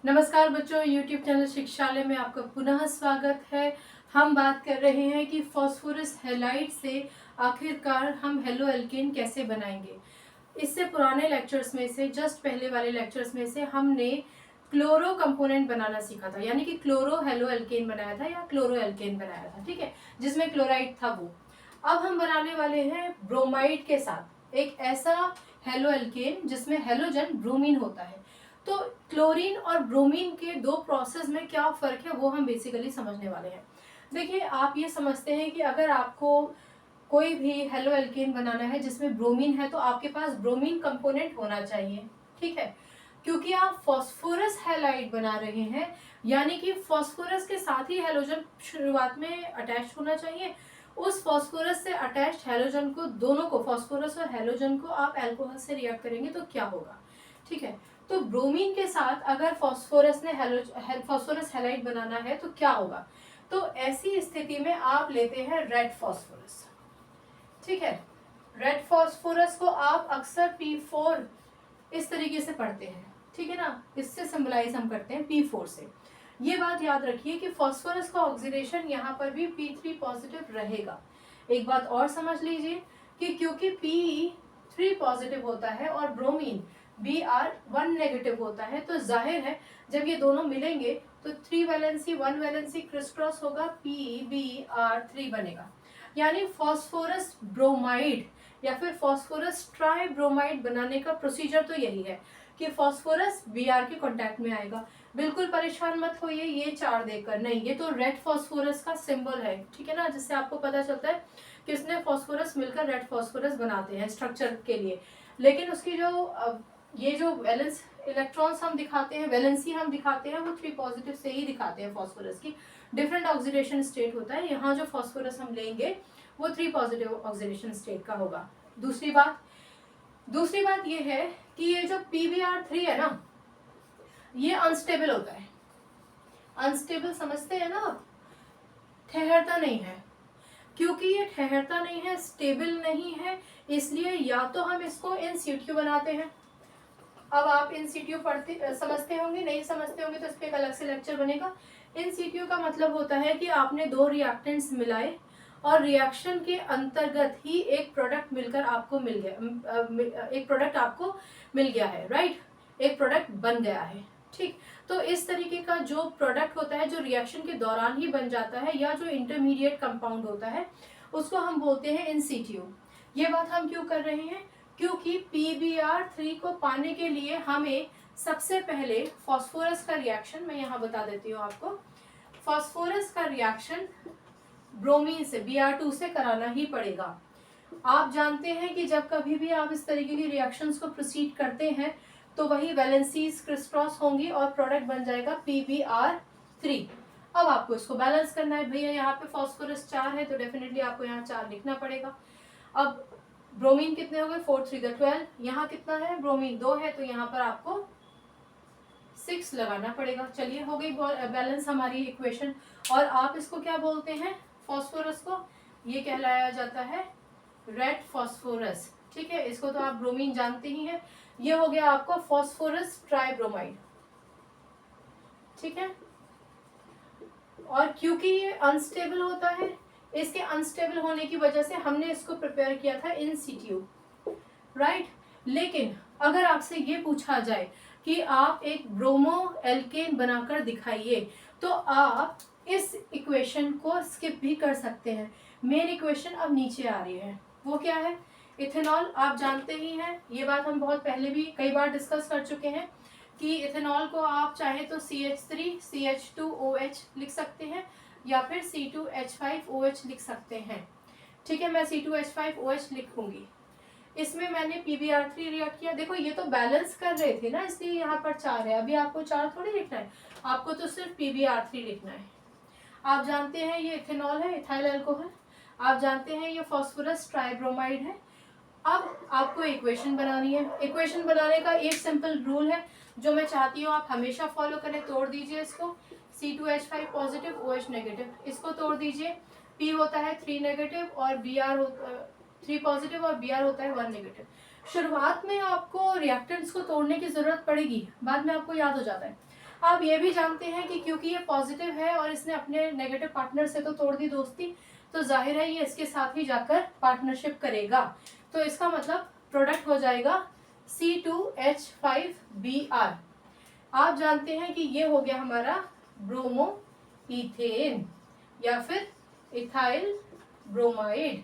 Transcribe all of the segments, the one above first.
नमस्कार बच्चों, YouTube channel शिक्षालय में आपका पुनः स्वागत है। हम बात कर रहे हैं कि फास्फोरस हैलाइड से आखिरकार हम हेलो एल्केन कैसे बनाएंगे। इससे पुराने लेक्चर्स में से जस्ट पहले वाले लेक्चर्स में से हमने क्लोरो कंपोनेंट बनाना सीखा था, यानी कि क्लोरो हेलो एल्केन बनाया था या क्लोरो एल्केन बनाया था, ठीक है, जिसमें क्लोराइड था वो। अब हम बनाने वाले हैं ब्रोमाइड के साथ एक ऐसा हेलो एल्केन जिसमें हेलोजन ब्रोमीन होता है। तो क्लोरीन और ब्रोमीन के दो प्रोसेस में क्या फर्क है वो हम बेसिकली समझने वाले हैं। देखिए, आप ये समझते हैं कि अगर आपको कोई भी हेलो एल्केन बनाना है जिसमें ब्रोमीन है तो आपके पास ब्रोमीन कंपोनेंट होना चाहिए, ठीक है, क्योंकि आप फास्फोरस हैलाइड बना रहे हैं, यानी कि फास्फोरस के साथ ही हेलोजन शुरुआत में अटैच होना चाहिए। उस फास्फोरस से अटैच्ड हेलोजन को, दोनों को, फास्फोरस और हेलोजन को आप अल्कोहल से रिएक्ट करेंगे तो क्या होगा, ठीक है। तो ब्रोमीन के साथ अगर फास्फोरस हैलाइड बनाना है तो क्या होगा, तो ऐसी स्थिति में आप लेते हैं रेड फास्फोरस, ठीक है। रेड फास्फोरस को आप अक्सर P4 इस तरीके से पढ़ते हैं, ठीक है ना, इससे सिंबलाइज हम करते हैं P4 से। ये बात याद रखिए कि फास्फोरस का ऑक्सीडेशन यहाँ पर भी P3 पॉजिटिव रहेगा। एक बात और समझ लीजिए कि क्योंकि P3 पॉजिटिव होता है और ब्रोमीन Br1 नेगेटिव होता है, तो जाहिर है जब ये दोनों मिलेंगे तो 3 वैलेंसी 1 वैलेंसी क्रिस क्रॉस होगा, PbR3 बनेगा। यानी फास्फोरस ब्रोमाइड या फिर फास्फोरस ट्राई ब्रोमाइड बनाने का प्रोसीजर तो यही है कि फास्फोरस Br के कांटेक्ट में आएगा। बिल्कुल परेशान मत होइए ये 4 देखकर, नहीं, ये तो रेड फास्फोरस का सिंबल है, ठीक है ना, जिससे आपको पता चलता है किसने फास्फोरस मिलकर रेड फास्फोरस बनाते हैं स्ट्रक्चर के लिए। लेकिन उसकी जो ये जो वैलेंस इलेक्ट्रॉन्स हम दिखाते हैं, वैलेंसी हम दिखाते हैं, वो 3 पॉजिटिव से ही दिखाते हैं। फास्फोरस की डिफरेंट ऑक्सीडेशन स्टेट होता है, यहाँ जो फास्फोरस हम लेंगे वो 3 पॉजिटिव ऑक्सीडेशन स्टेट का होगा। दूसरी बात ये है कि ये जो PbR3 है ना, ये अनस्टेबल होता है। अनस्टेबल समझते हैं ना आप, ठहरता नहीं है। क्योंकि ये ठहरता नहीं है, स्टेबल नहीं है, इसलिए या तो हम इसको इन सिटू बनाते हैं। अब आप इन सिटू समझते होंगे, नहीं समझते होंगे तो इस पर एक अलग से लेक्चर बनेगा। इन सिटू का मतलब होता है कि आपने 2 रिएक्टेंट्स मिलाए और रिएक्शन के अंतर्गत ही एक प्रोडक्ट मिलकर आपको मिल गया, एक प्रोडक्ट आपको मिल गया है, राइट, एक प्रोडक्ट बन गया है, ठीक। तो इस तरीके का जो प्रोडक्ट होता है जो रिएक्शन के दौरान ही बन जाता है या जो इंटरमीडिएट कंपाउंड होता है उसको हम बोलते हैं इन सिटू। ये बात हम क्यों कर रहे हैं, क्योंकि PbR3 को पाने के लिए हमें सबसे पहले फास्फोरस का रिएक्शन, मैं यहाँ बता देती हूँ आपको, फास्फोरस का रिएक्शन ब्रोमीन से Br2 से कराना ही पड़ेगा। आप जानते हैं कि जब कभी भी आप इस तरीके की रिएक्शंस को प्रोसीड करते हैं तो वही वैलेंसीज क्रिस क्रॉस होंगी और प्रोडक्ट बन जाएगा PbR3। अब आपको इसको बैलेंस करना है, भैया यहाँ पे फास्फोरस 4 है तो डेफिनेटली आपको यहाँ 4 लिखना पड़ेगा। अब ब्रोमीन कितने हो गए, 4 3 12, यहाँ कितना है, ब्रोमीन 2 है तो यहाँ पर आपको 6 लगाना पड़ेगा। चलिए, हो गई बैलेंस हमारी इक्वेशन। और आप इसको क्या बोलते हैं, फास्फोरस को, ये कहलाया जाता है रेड फास्फोरस, ठीक है। इसको तो आप ब्रोमीन जानते ही हैं। ये हो गया आपका फास्फोरस ट्राइब्रोमाइड, ठीक है। और क्योंकि ये अनस्टेबल होता है, इसके अनस्टेबल होने की वजह से हमने इसको प्रिपेयर किया था इन सिटू, राइट। लेकिन अगर आपसे ये पूछा जाए कि आप एक ब्रोमो एल्केन बनाकर दिखाइए तो आप इस इक्वेशन को स्किप भी कर सकते हैं। मेन इक्वेशन अब नीचे आ रही है, वो क्या है, इथेनॉल। आप जानते ही हैं, ये बात हम बहुत पहले भी कई बार डिस्कस कर चुके हैं कि इथेनॉल को आप चाहे तो CH3 CH2OH लिख सकते हैं या फिर C2H5OH लिख सकते हैं, ठीक है। मैं C2H5OH लिखूंगी। इसमें मैंने PbR3 रिएक्ट किया, देखो ये तो बैलेंस कर रहे थे ना, इसलिए यहाँ पर 4 है। अभी आपको 4 थोड़ी लिखना है, आपको तो सिर्फ PbR3 लिखना है। आप जानते हैं ये इथेनॉल है, इथाइल अल्कोहल। आप जानते हैं ये फास्फोरस ट्राइब्रोमाइड है। अब आपको इक्वेशन बनानी है। इक्वेशन बनाने का एक सिंपल रूल है जो मैं चाहती हूँ आप हमेशा फॉलो करें। तोड़ दीजिए इसको, C2H5 पॉजिटिव OH नेगेटिव, इसको तोड़ दीजिए। P होता है 3 नेगेटिव और Br 3 पॉजिटिव और Br होता है 1 नेगेटिव। शुरुआत में आपको रिएक्टेंट्स को तोड़ने की जरूरत पड़ेगी, बाद में आपको याद हो जाता है। आप ये भी जानते हैं कि क्योंकि ये पॉजिटिव है और इसने अपने नेगेटिव पार्टनर से तो तोड़ दी दोस्ती, तो जाहिर है ये इसके साथ ही जाकर पार्टनरशिप करेगा। तो इसका मतलब प्रोडक्ट हो जाएगा C2H5Br। आप जानते हैं कि ये हो गया हमारा ब्रोमो इथेन या फिर इथाइल ब्रोमाइड।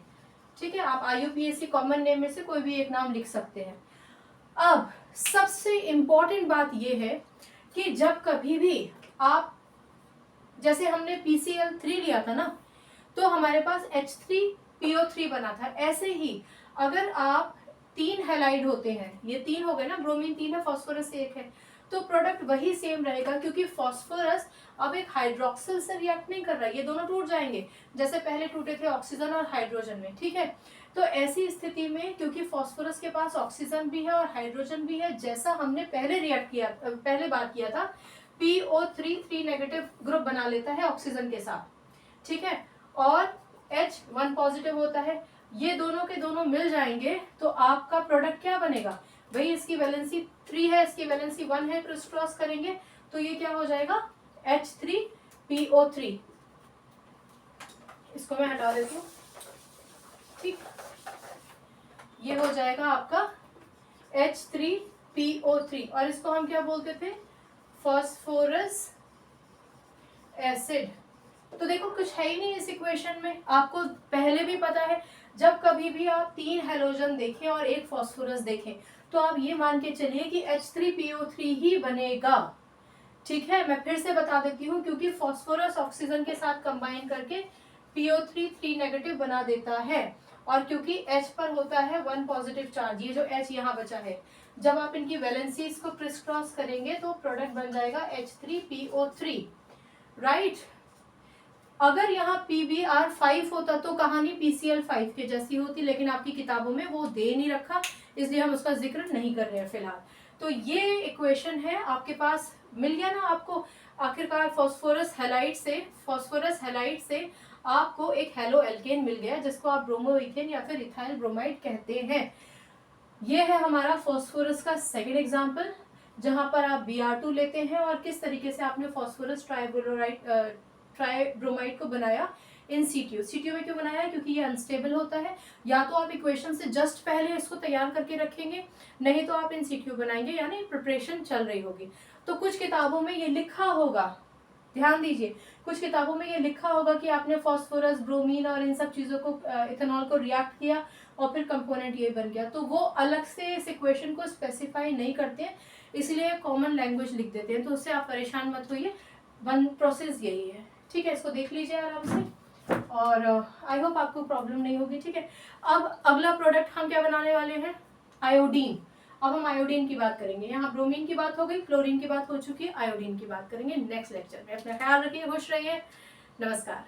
ठीक है, आप IUPAC कॉमन नेम में से कोई भी एक नाम लिख सकते हैं। अब सबसे इंपॉर्टेंट बात यह है कि जब कभी भी आप, जैसे हमने PCl3 लिया था ना, तो हमारे पास H3PO3 बना था। ऐसे ही अगर आप 3 हैलाइड होते हैं, ये 3 हो गए ना, ब्रोमीन 3 है, फास्फोरस 1 है, तो प्रोडक्ट वही सेम रहेगा, क्योंकि फास्फोरस अब एक हाइड्रोक्सिल से रिएक्ट नहीं कर रहा है, ये दोनों टूट जाएंगे जैसे पहले टूटे थे ऑक्सीजन और हाइड्रोजन में। ठीक है, तो ऐसी स्थिति में क्योंकि फास्फोरस के पास ऑक्सीजन भी है और हाइड्रोजन भी है, जैसा हमने पहले बात किया था, PO3 3 नेगेटिव ग्रुप बना लेता है ऑक्सीजन के साथ। ठीक है, और H1 पॉजिटिव होता है, ये दोनों के दोनों मिल जाएंगे तो आपका प्रोडक्ट क्या बनेगा, भाई इसकी वैलेंसी 3 है, इसकी वैलेंसी 1 है, क्रिस क्रॉस करेंगे तो ये क्या हो जाएगा H3PO3। इसको मैं हटा देती हूँ। ठीक, ये हो जाएगा आपका H3PO3 और इसको हम क्या बोलते थे, फास्फोरस एसिड। तो देखो कुछ है ही नहीं इस इक्वेशन में, आपको पहले भी पता है, जब कभी भी आप 3 हैलोजन देखें और एक फास्फोरस देखें तो आप ये मान के चलिए कि H3PO3 ही बनेगा। ठीक है, मैं फिर से बता देती हूँ, क्योंकि फास्फोरस ऑक्सीजन के साथ कंबाइन करके PO3 3 नेगेटिव बना देता है, और क्योंकि H पर होता है 1 पॉजिटिव चार्ज, ये जो H यहाँ बचा है, जब आप इनकी वैलेंसीज को क्रिस क्रॉस करेंगे तो प्रोडक्ट बन जाएगा H3PO3। राइट, अगर यहाँ PBr5 होता तो कहानी PCl5 के जैसी होती, लेकिन आपकी किताबों में वो दे नहीं रखा, इसलिए हम उसका जिक्र नहीं कर रहे हैं फिलहाल। तो ये इक्वेशन है आपके पास, मिल गया ना आपको। आखिरकार फास्फोरस हैलाइड से आपको एक हेलो एल्केन मिल गया, जिसको आप ब्रोमो इथेन या फिर इथाइल ब्रोमाइड कहते हैं। ये है हमारा फास्फोरस का सेकंड एग्जांपल, जहां पर आप Br2 लेते हैं और किस तरीके से आपने फास्फोरस ट्राइब्रोमाइड को बनाया इन CTO में क्यों बनाया है, क्योंकि ये अनस्टेबल होता है। या तो आप इक्वेशन से जस्ट पहले इसको तैयार करके रखेंगे, नहीं तो आप इन CTO बनाएंगे, यानी प्रिपरेशन चल रही होगी। तो कुछ किताबों में ये लिखा होगा, ध्यान दीजिए, कुछ किताबों में ये लिखा होगा कि आपने फास्फोरस, ब्रोमीन और इन सब चीज़ों को, इथेनॉल को रिएक्ट किया और फिर कंपोनेंट ये बन गया, तो वो अलग से इस इक्वेशन को स्पेसिफाई नहीं करते हैं, इसलिए कॉमन लैंग्वेज लिख देते हैं। तो उससे आप परेशान मत होइए, वन प्रोसेस यही है। ठीक है, इसको देख लीजिए आराम से और आई होप आपको प्रॉब्लम नहीं होगी। ठीक है, अब अगला प्रोडक्ट हम क्या बनाने वाले हैं, आयोडीन। अब हम आयोडीन की बात करेंगे, यहाँ ब्रोमीन की बात हो गई, क्लोरीन की बात हो चुकी है, आयोडीन की बात करेंगे नेक्स्ट लेक्चर में। अपना ख्याल रखिए, खुश रहिए, नमस्कार।